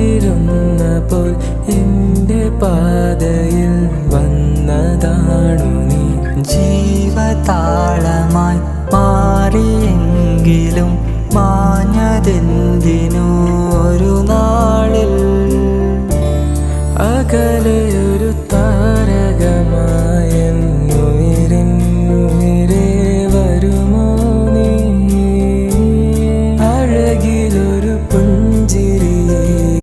കാത്തിരുന്നപ്പോൾ എൻ്റെ പാതയിൽ വന്നതാണു നീ. ജീവതാളമായി മാറിയെങ്കിലും മാഞ്ഞതെന്തിനു ഒരു നാളിൽ. അകലെ